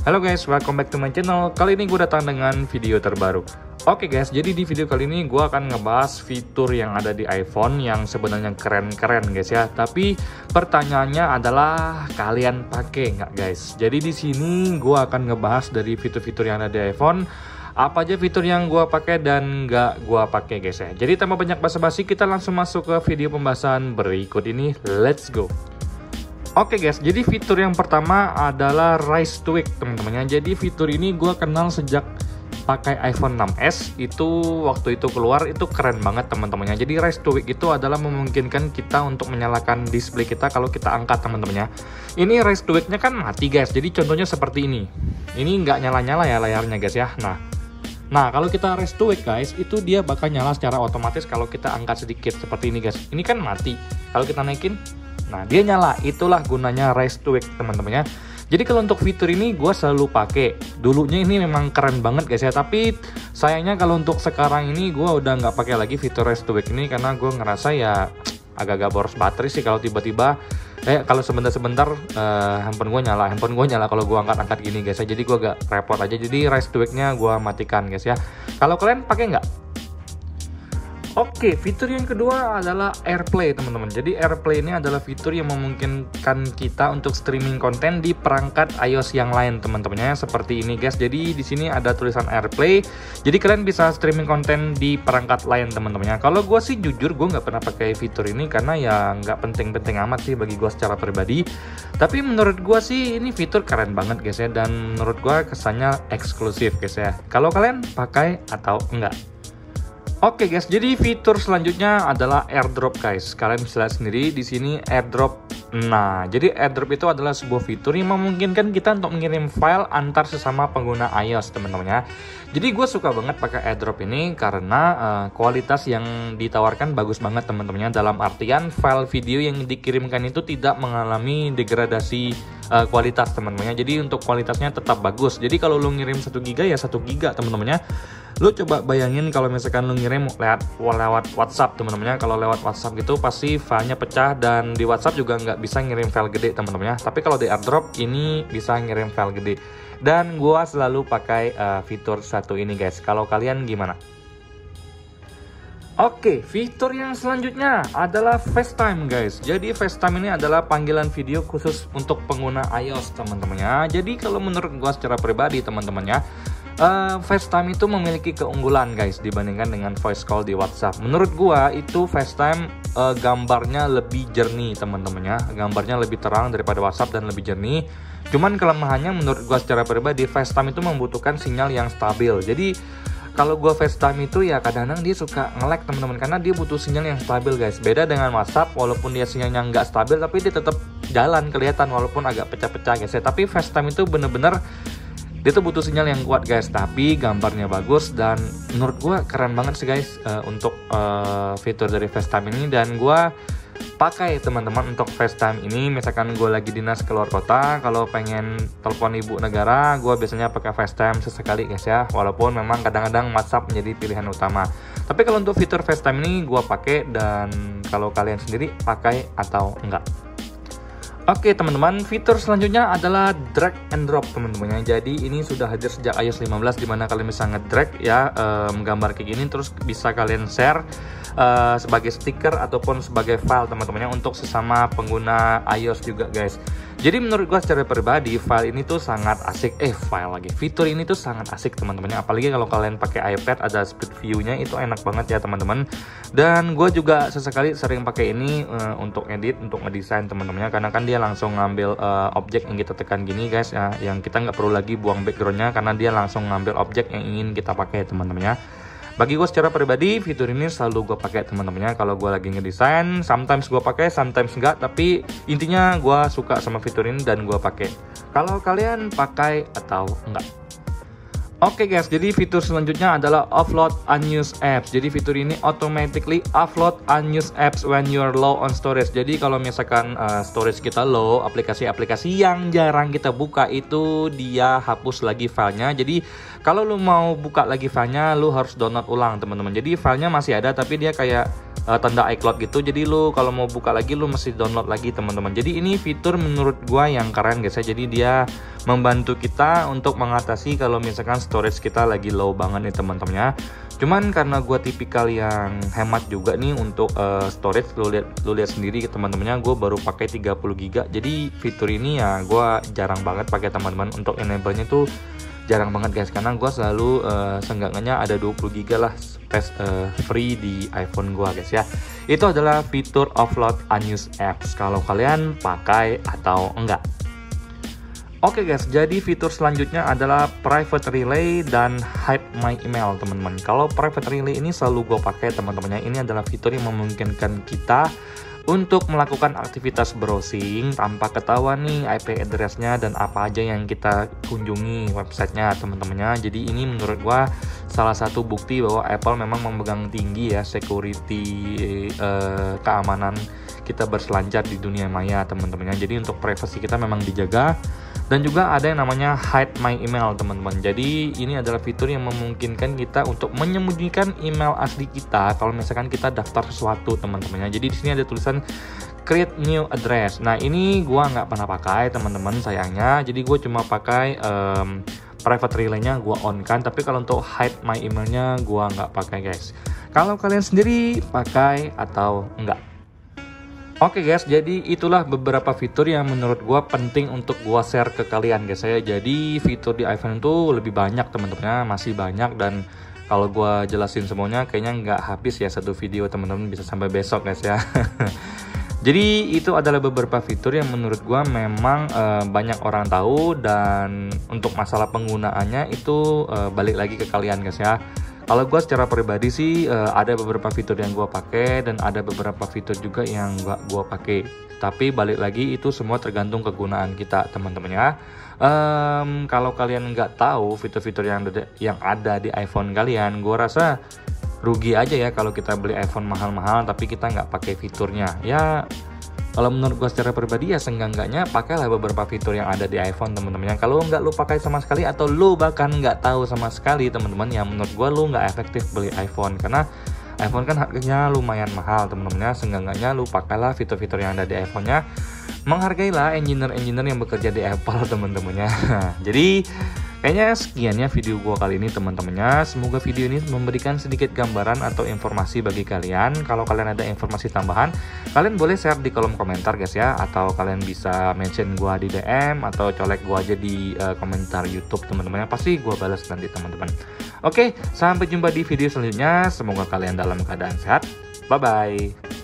Halo guys, welcome back to my channel. Kali ini gue datang dengan video terbaru. Oke guys, jadi di video kali ini gue akan ngebahas fitur yang ada di iPhone yang sebenarnya keren-keren guys ya. Tapi pertanyaannya adalah kalian pakai nggak guys? Jadi di sini gue akan ngebahas dari fitur-fitur yang ada di iPhone. Apa aja fitur yang gue pakai dan nggak gue pakai guys ya. Jadi tanpa banyak basa-basi, kita langsung masuk ke video pembahasan berikut ini. Let's go. Oke guys, jadi fitur yang pertama adalah Rise to Wake teman-temannya. Jadi fitur ini gue kenal sejak pakai iPhone 6s. Itu waktu itu keluar itu keren banget teman-temannya. Jadi Rise to Wake itu adalah memungkinkan kita untuk menyalakan display kita kalau kita angkat teman-temannya. Ini Rise to Wake-nya kan mati guys. Jadi contohnya seperti ini. Ini nggak nyala-nyala ya layarnya guys ya. Nah kalau kita Rise to Wake guys, itu dia bakal nyala secara otomatis kalau kita angkat sedikit seperti ini guys. Ini kan mati. Kalau kita naikin, nah dia nyala. Itulah gunanya Rise to Wake teman-temannya. Jadi kalau untuk fitur ini gue selalu pakai. Dulunya ini memang keren banget guys ya. Tapi sayangnya kalau untuk sekarang ini gue udah nggak pakai lagi fitur Rise to Wake ini, karena gue ngerasa ya agak-agak boros baterai sih kalau tiba-tiba kalau sebentar-sebentar handphone gue nyala kalau gue angkat-angkat gini guys ya. Jadi gue agak repot aja. Jadi Rise to Wake-nya gue matikan guys ya. Kalau kalian pakai nggak? Oke, fitur yang kedua adalah AirPlay teman-teman. Jadi AirPlay ini adalah fitur yang memungkinkan kita untuk streaming konten di perangkat iOS yang lain teman-temannya, seperti ini guys. Jadi di sini ada tulisan AirPlay. Jadi kalian bisa streaming konten di perangkat lain teman-temannya. Kalau gue sih jujur gue nggak pernah pakai fitur ini karena ya nggak penting-penting amat sih bagi gue secara pribadi. Tapi menurut gue sih ini fitur keren banget guys ya, dan menurut gue kesannya eksklusif guys ya. Kalau kalian pakai atau enggak? Oke guys, jadi fitur selanjutnya adalah AirDrop guys. Kalian bisa lihat sendiri di sini AirDrop. Nah, jadi AirDrop itu adalah sebuah fitur yang memungkinkan kita untuk mengirim file antar sesama pengguna iOS teman-teman ya. Jadi gue suka banget pakai AirDrop ini karena kualitas yang ditawarkan bagus banget teman-temannya. Dalam artian file video yang dikirimkan itu tidak mengalami degradasi kualitas teman-temannya. Jadi untuk kualitasnya tetap bagus. Jadi kalau lu ngirim 1 GB ya 1 GB teman-temannya. Lu coba bayangin kalau misalkan lu ngirim lewat WhatsApp teman-temannya. Kalau lewat WhatsApp gitu pasti filenya pecah, dan di WhatsApp juga nggak bisa ngirim file gede teman-temannya. Tapi kalau di AirDrop ini bisa ngirim file gede. Dan gua selalu pakai fitur satu ini guys. Kalau kalian gimana? Oke, fitur yang selanjutnya adalah FaceTime guys. Jadi FaceTime ini adalah panggilan video khusus untuk pengguna iOS teman-temannya. Jadi kalau menurut gua secara pribadi teman-temannya, FaceTime itu memiliki keunggulan guys dibandingkan dengan voice call di WhatsApp. Menurut gua itu FaceTime gambarnya lebih jernih teman-temannya. Gambarnya lebih terang daripada WhatsApp dan lebih jernih. Cuman kelemahannya menurut gua secara pribadi, FaceTime itu membutuhkan sinyal yang stabil. Jadi kalau gua FaceTime itu ya kadang-kadang dia suka nge-lag teman-teman, karena dia butuh sinyal yang stabil guys. Beda dengan WhatsApp, walaupun dia sinyalnya nggak stabil tapi dia tetap jalan kelihatan walaupun agak pecah-pecah guys ya. Tapi FaceTime itu bener-bener dia tuh butuh sinyal yang kuat guys, tapi gambarnya bagus. Dan menurut gue keren banget sih guys untuk fitur dari FaceTime ini. Dan gue pakai teman-teman untuk FaceTime ini. Misalkan gue lagi dinas keluar kota, kalau pengen telepon ibu negara, gue biasanya pakai FaceTime sesekali guys ya. Walaupun memang kadang-kadang WhatsApp menjadi pilihan utama. Tapi kalau untuk fitur FaceTime ini gue pakai. Dan kalau kalian sendiri pakai atau enggak? Oke teman-teman, fitur selanjutnya adalah drag and drop teman-temannya. Jadi ini sudah hadir sejak iOS 15, dimana kalian bisa nge-drag ya menggambar kayak gini, terus bisa kalian share sebagai stiker ataupun sebagai file teman-temannya untuk sesama pengguna iOS juga guys. Jadi menurut gue secara pribadi fitur ini tuh sangat asik. Fitur ini tuh sangat asik teman-temannya. Apalagi kalau kalian pakai iPad ada split view-nya, itu enak banget ya teman-teman. Dan gue juga sesekali sering pakai ini untuk edit, untuk ngedesain teman-temannya, karena kan dia langsung ngambil objek yang kita tekan gini guys ya, yang kita nggak perlu lagi buang backgroundnya karena dia langsung ngambil objek yang ingin kita pakai teman-temannya. Bagi gue secara pribadi fitur ini selalu gue pakai teman-temannya. Kalau gue lagi ngedesain, sometimes gue pakai, sometimes enggak. Tapi intinya gue suka sama fitur ini dan gue pakai. Kalau kalian pakai atau enggak? Oke guys, jadi fitur selanjutnya adalah offload unused apps. Jadi fitur ini automatically offload unused apps when you're low on storage. Jadi kalau misalkan storage kita low, aplikasi-aplikasi yang jarang kita buka itu dia hapus lagi filenya. Jadi kalau lu mau buka lagi filenya, lu harus download ulang teman-teman. Jadi filenya masih ada tapi dia kayak tanda iCloud gitu. Jadi lu kalau mau buka lagi lu mesti download lagi teman-teman. Jadi ini fitur menurut gua yang keren guys ya. Jadi dia membantu kita untuk mengatasi kalau misalkan storage kita lagi low banget nih teman-teman ya. Cuman karena gua tipikal yang hemat juga nih untuk storage, lu lihat sendiri teman-temannya, gua baru pakai 30 GB. Jadi fitur ini ya gua jarang banget pakai teman-teman. Untuk enable-nya tuh jarang banget guys, karena gue selalu seenggaknya ada 20 GB lah space free di iPhone gue guys ya. Itu adalah fitur offload unused apps kalau kalian pakai atau enggak. Oke guys, jadi fitur selanjutnya adalah private relay dan hide my email teman-teman. Kalau private relay ini selalu gue pakai teman-temannya. Ini adalah fitur yang memungkinkan kita untuk melakukan aktivitas browsing tanpa ketahuan nih IP address-nya dan apa aja yang kita kunjungi websitenya teman-temannya. Jadi ini menurut gua salah satu bukti bahwa Apple memang memegang tinggi ya security keamanan kita berselancar di dunia maya teman-temannya. Jadi untuk privacy kita memang dijaga. Dan juga ada yang namanya hide my email teman-teman. Jadi ini adalah fitur yang memungkinkan kita untuk menyembunyikan email asli kita kalau misalkan kita daftar sesuatu teman-temannya. Jadi di sini ada tulisan create new address. Nah ini gua nggak pernah pakai teman-teman sayangnya. Jadi gue cuma pakai private relay-nya gua on kan. Tapi kalau untuk hide my emailnya gua nggak pakai guys. Kalau kalian sendiri pakai atau enggak? Oke guys, jadi itulah beberapa fitur yang menurut gua penting untuk gua share ke kalian guys ya. Jadi fitur di iPhone itu lebih banyak teman-teman, masih banyak, dan kalau gua jelasin semuanya kayaknya nggak habis ya satu video teman-teman, bisa sampai besok guys ya. Jadi itu adalah beberapa fitur yang menurut gua memang banyak orang tahu, dan untuk masalah penggunaannya itu balik lagi ke kalian guys ya. Kalau gue secara pribadi sih ada beberapa fitur yang gue pakai dan ada beberapa fitur juga yang gak gue pakai. Tapi balik lagi itu semua tergantung kegunaan kita teman-teman ya. Kalau kalian nggak tahu fitur-fitur yang ada di iPhone kalian, gue rasa rugi aja ya kalau kita beli iPhone mahal-mahal tapi kita nggak pakai fiturnya. Ya kalau menurut gue secara pribadi ya seenggaknya pakailah beberapa fitur yang ada di iPhone teman-teman. Kalau nggak lu pakai sama sekali atau lu bahkan nggak tahu sama sekali teman-teman, ya menurut gue lu nggak efektif beli iPhone, karena iPhone kan harganya lumayan mahal teman-teman. Seenggaknya lu pakailah fitur-fitur yang ada di iPhone-nya. Menghargailah engineer-engineer yang bekerja di Apple teman-temannya. Jadi kayaknya sekian ya video gua kali ini teman-temannya. Semoga video ini memberikan sedikit gambaran atau informasi bagi kalian. Kalau kalian ada informasi tambahan, kalian boleh share di kolom komentar guys ya, atau kalian bisa mention gua di DM atau colek gua aja di komentar YouTube teman-teman. Pasti gua balas nanti teman-teman. Oke, sampai jumpa di video selanjutnya. Semoga kalian dalam keadaan sehat. Bye bye.